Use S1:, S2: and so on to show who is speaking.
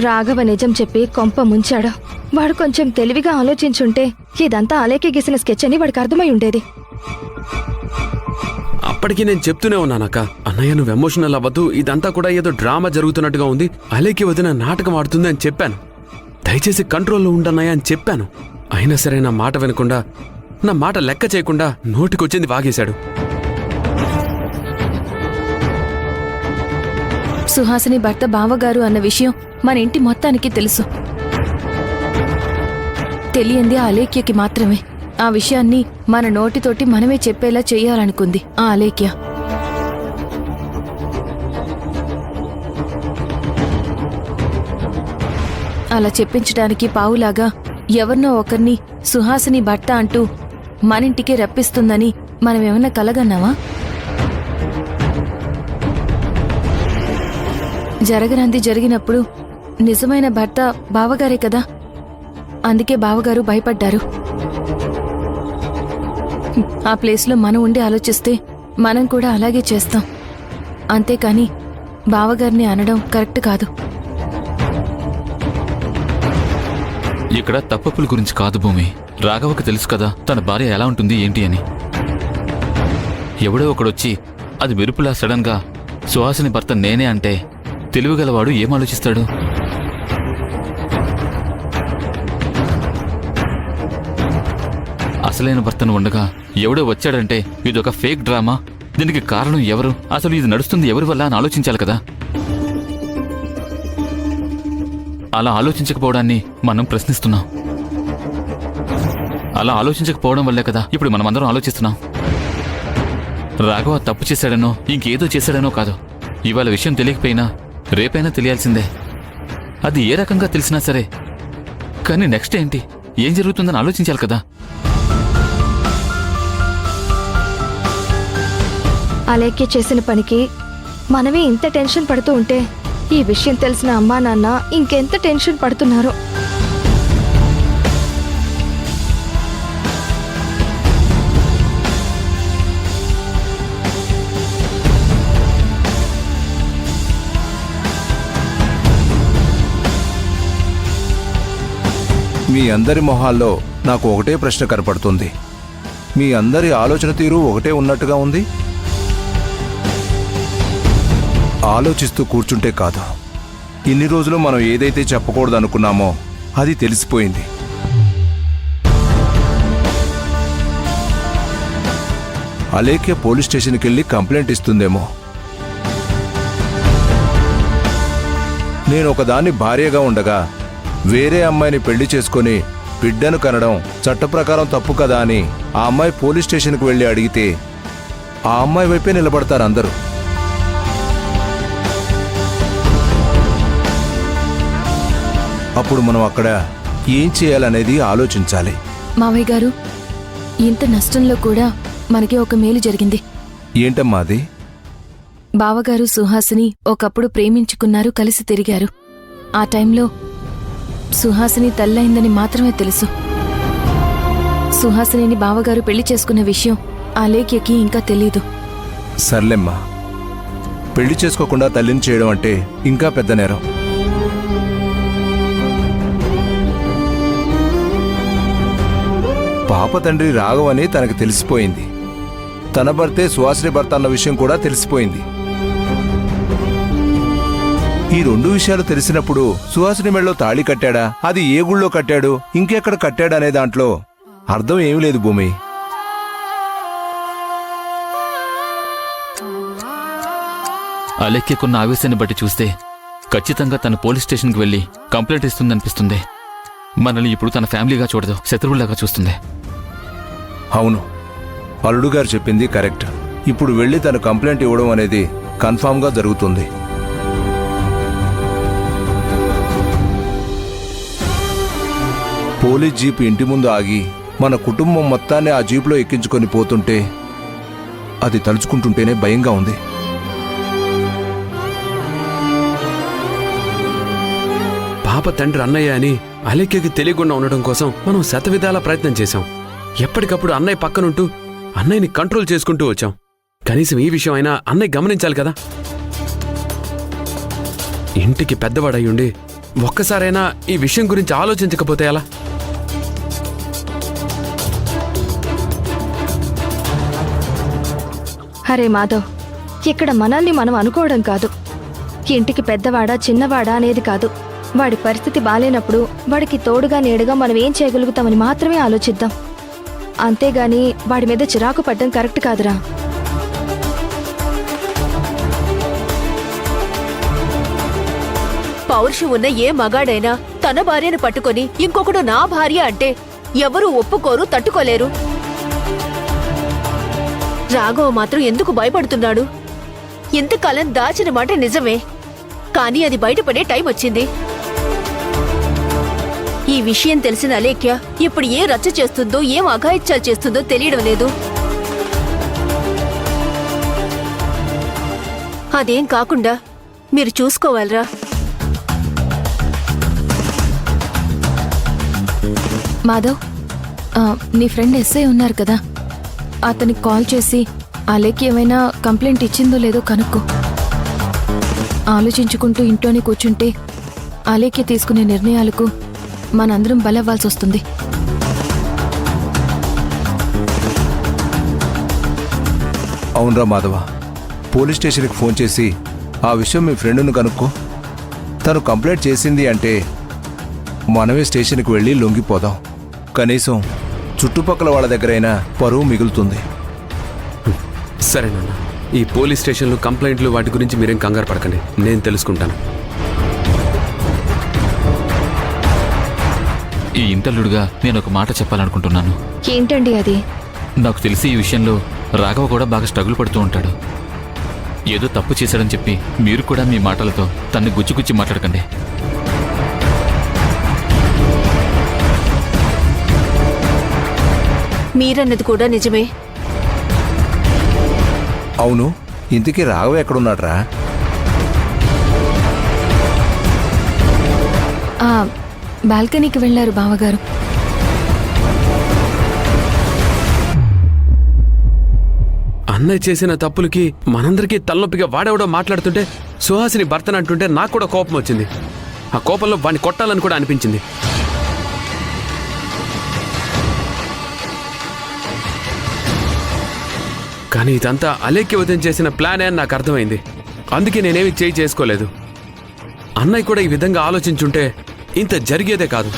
S1: రాఘవ నిజం చెప్పి కొంప ముంచాడు. వాడు కొంచెం తెలివిగా ఆలోచించుంటే ఇదంతా అలేకి గీసిన స్కెచ్ అని వాడికి అర్థమై ఉండేది.
S2: అప్పటికి నేను చెప్తూనే ఉన్నానక్క, అన్నయ్య నువ్వు ఎమోషనల్ అవ్వద్దు, ఇదంతా కూడా ఏదో డ్రామా జరుగుతున్నట్టుగా ఉంది, అలేకి వదిన నాటకం ఆడుతుంది అని చెప్పాను. దయచేసి కంట్రోల్లో ఉండన్నయ్య అని చెప్పాను. అయినా సరే నా మాట వినకుండా, నా మాట లెక్క చేయకుండా నోటికొచ్చింది వాగేశాడు.
S3: సుహాసిని భర్త బావగారు అన్న విషయం మన ఇంటి మొత్తానికి తెలుసు. తెలియంది ఆ అలేఖ్యకి మాత్రమే. ఆ విషయాన్ని మన నోటితోటి మనమే చెప్పేలా చెయ్యాలనుకుంది ఆ అలేఖ్య. అలా చెప్పించడానికి పావులాగా ఎవరినో ఒకరిని సుహాసిని భర్త అంటూ మనింటికి రప్పిస్తుందని మనమేమన్నా కలగన్నావా? జరగనంది జరిగినప్పుడు నిజమైన భర్త బావగారే కదా. అందుకే బావగారు భయపడ్డారు. ఆ ప్లేస్లో మనం ఉండి ఆలోచిస్తే మనం కూడా అలాగే చేస్తాం. అంతేకాని బావగారిని అనడం కరెక్ట్ కాదు.
S4: ఇక్కడ తప్పప్పుల గురించి కాదు భూమి. రాఘవకు తెలుసు కదా తన భార్య ఎలా ఉంటుంది ఏంటి అని. ఎవడో ఒకడొచ్చి అది మెరుపులా సడన్ గా సుహాసిని భర్త నేనే అంటే తెలివిగలవాడు ఏం ఆలోచిస్తాడు? అసలైన భర్తను ఉండగా ఎవడో వచ్చాడంటే ఇదొక ఫేక్ డ్రామా, దీనికి కారణం ఎవరు, అసలు ఇది నడుస్తుంది ఎవరి వల్ల అని ఆలోచించాలి కదా. అలా ఆలోచించకపోవడాన్ని మనం ప్రశ్నిస్తున్నాం. అలా ఆలోచించకపోవడం వల్లే కదా ఇప్పుడు మనమందరం ఆలోచిస్తున్నాం. రాఘవ తప్పు చేశాడనో ఇంకేదో చేశాడనో కాదు. ఇవాళ విషయం తెలియకపోయినా రేపైనా తెలియాల్సిందే. అది ఏ రకంగా తెలిసినా సరే. కానీ నెక్స్ట్ ఏంటి, ఏం జరుగుతుందని ఆలోచించాలి కదా.
S1: అలేఖ్య చేసిన పనికి మనమే ఇంత టెన్షన్ పడుతూ ఉంటే ఈ విషయం తెలిసిన అమ్మా నాన్న ఇంకెంత టెన్షన్ పడుతున్నారో.
S5: మీ అందరి మొహాల్లో నాకు ఒకటే ప్రశ్న కనపడుతుంది. మీ అందరి ఆలోచన తీరు ఒకటే ఉన్నట్టుగా ఉంది. ఆలోచిస్తూ కూర్చుంటే కాదు. ఇన్ని రోజులు మనం ఏదైతే చెప్పకూడదు అనుకున్నామో అది తెలిసిపోయింది. అలేఖ్య పోలీస్ స్టేషన్కి వెళ్ళి కంప్లైంట్ ఇస్తుందేమో. నేను ఒకదాన్ని భార్యగా ఉండగా వేరే అమ్మాయిని పెళ్లి చేసుకుని బిడ్డను కనడం చట్టప్రకారం తప్పు కదా అని ఆ అమ్మాయి పోలీస్ స్టేషన్కి వెళ్ళి అడిగితే ఆ అమ్మాయి వైపే నిలబడతారు అందరూ. అప్పుడు మనం అక్కడ ఏం చేయాలనేది ఆలోచించాలి.
S3: మావయ్య గారు, ఇంత నష్టంలో కూడా మనకి ఒక మేలు జరిగింది.
S5: ఏంటమ్మా అది?
S3: బావగారు సుహాసిని ఒకప్పుడు ప్రేమించుకున్నారు, కలిసి తిరిగారు. ఆ టైంలో సుహాసిని తల్లయిందని మాత్రమే తెలుసు. సుహాసిని బావగారు పెళ్లి చేసుకున్న విషయం అలేఖ్యకి ఇంకా తెలీదు.
S5: సర్లేమ్మా, పెళ్లి చేసుకోకుండా తల్లిని చేయడం అంటే ఇంకా పెద్ద నేరం. పాప తండ్రి రాఘవని తనకు తెలిసిపోయింది. తన భర్తే సుహాసిని భర్త అన్న విషయం కూడా తెలిసిపోయింది. ఈ రెండు విషయాలు తెలిసినప్పుడు సుహాసిని మెడలో తాళి కట్టాడా, అది ఏ గుళ్ళో కట్టాడు, ఇంకెక్కడ కట్టాడు అనే దాంట్లో అర్థం ఏమీ లేదు భూమి.
S4: అలెక్కికున్న ఆవేశాన్ని బట్టి చూస్తే ఖచ్చితంగా తన పోలీస్ స్టేషన్కి వెళ్ళి కంప్లైంట్ ఇస్తుందనిపిస్తుంది. మనల్ని ఇప్పుడు తన ఫ్యామిలీగా చూడదు, శత్రువులాగా చూస్తుంది.
S5: అవును, అల్లుడు గారు చెప్పింది కరెక్ట్. ఇప్పుడు వెళ్ళి తను కంప్లైంట్ ఇవ్వడం అనేది కన్ఫామ్గా జరుగుతుంది. పోలీస్ జీప్ ఇంటి ముందు ఆగి మన కుటుంబం మొత్తాన్ని ఆ జీపులో ఎక్కించుకొని పోతుంటే అది తలుచుకుంటుంటేనే భయంగా ఉంది.
S2: పాప తండ్రి అన్నయ్య అని అలేఖ్యకి తెలియకుండా ఉండడం కోసం మనం శతవిధాల ప్రయత్నం చేశాం. ఎప్పటికప్పుడు అన్నయ్య పక్కనుంటూ అన్నయ్యని కంట్రోల్ చేసుకుంటూ వచ్చాం. కనీసం ఈ విషయం అయినా అన్నయ్య గమనించాలి కదా. ఇంటికి పెద్దవాడయ్యుండి ఒక్కసారైనా ఈ విషయం గురించి ఆలోచించకపోతే ఎలా?
S1: హరే మాధవ్, ఇక్కడ మనల్ని మనం అనుకోవడం కాదు, ఇంటికి పెద్దవాడా చిన్నవాడా అనేది కాదు, వాడి పరిస్థితి బాలేనప్పుడు వాడికి తోడుగా నీడగా మనం ఏం చేయగలుగుతామని మాత్రమే ఆలోచిద్దాం. అంతేగాని వాడి మీద చిరాకు పడ్డం కరెక్ట్ కాదురా.
S6: పౌరుషం ఉన్న ఏ మగాడైనా తన భార్యను పట్టుకొని ఇంకొకడు నా భార్య అంటే ఎవరూ ఒప్పుకోరు, తట్టుకోలేరు. రాఘవ మాత్రం ఎందుకు భయపడుతున్నాడు? ఇంతకాలం దాచిన మాట నిజమే, కానీ అది బయటపడే టైం వచ్చింది. ఈ విషయం తెలిసిన అలేఖ్య ఇప్పుడు ఏ రచ్చ చేస్తుందో, ఏం అఘాయిత్యాలు చేస్తుందో తెలియడం లేదు. అదేం కాకుండా మీరు చూసుకోవాలరా.
S3: మాధవ్, నీ ఫ్రెండ్ ఎస్ఐ ఉన్నారు కదా, అతనికి కాల్ చేసి అలేకి ఏమైనా కంప్లైంట్ ఇచ్చిందో లేదో కనుక్కో. ఆలోచించుకుంటూ ఇంట్లోనే కూర్చుంటే అలేకి తీసుకునే నిర్ణయాలకు మనందరం బలవ్వాల్సి వస్తుంది.
S5: అవునరా మాధవ, పోలీస్ స్టేషన్కి ఫోన్ చేసి ఆ విషయం మీ ఫ్రెండ్ను కనుక్కో. తను కంప్లైంట్ చేసింది అంటే మనమే స్టేషన్కి వెళ్ళి లొంగిపోదాం. కనీసం చుట్టుపక్కల వాళ్ళ దగ్గరైనా పరువు మిగులుతుంది.
S2: సరే నాన్న, ఈ పోలీస్ స్టేషన్లు కంప్లైంట్లు వాటి గురించి మీరేం కంగారు పడకండి, నేను తెలుసుకుంటాను.
S4: ఈ ఇంటర్లుడుగా నేను ఒక మాట చెప్పాలనుకుంటున్నాను.
S1: ఏంటండి అది?
S4: నాకు తెలిసి ఈ విషయంలో రాఘవ కూడా బాగా స్ట్రగుల్ పడుతూ ఉంటాడు. ఏదో తప్పు చేశాడని చెప్పి మీరు కూడా మీ మాటలతో తన్ని గుచ్చి మాట్లాడకండి.
S6: మీరన్నది కూడా నిజమే.
S5: అవును, ఇంతకీ రాఘవ ఎక్కడున్నాడ్రా?
S3: బాల్కనీకి వెళ్లారు బావగారు.
S2: అన్నయ్య చేసిన తప్పులకి మనందరికీ తలనొప్పిగా వాడెవడో మాట్లాడుతుంటే సుహాసిని భర్తను అంటుంటే నాకు కూడా కోపం వచ్చింది. ఆ కోపంలో వాడిని కొట్టాలని కూడా అనిపించింది. కానీ ఇదంతా అలేఖ్య వదిన చేసిన ప్లానే అని నాకు అర్థమైంది. అందుకే నేనేమి చేసుకోలేదు. అన్నయ్య కూడా ఈ విధంగా ఆలోచించుంటే ఇంత జరిగేదే కాదు.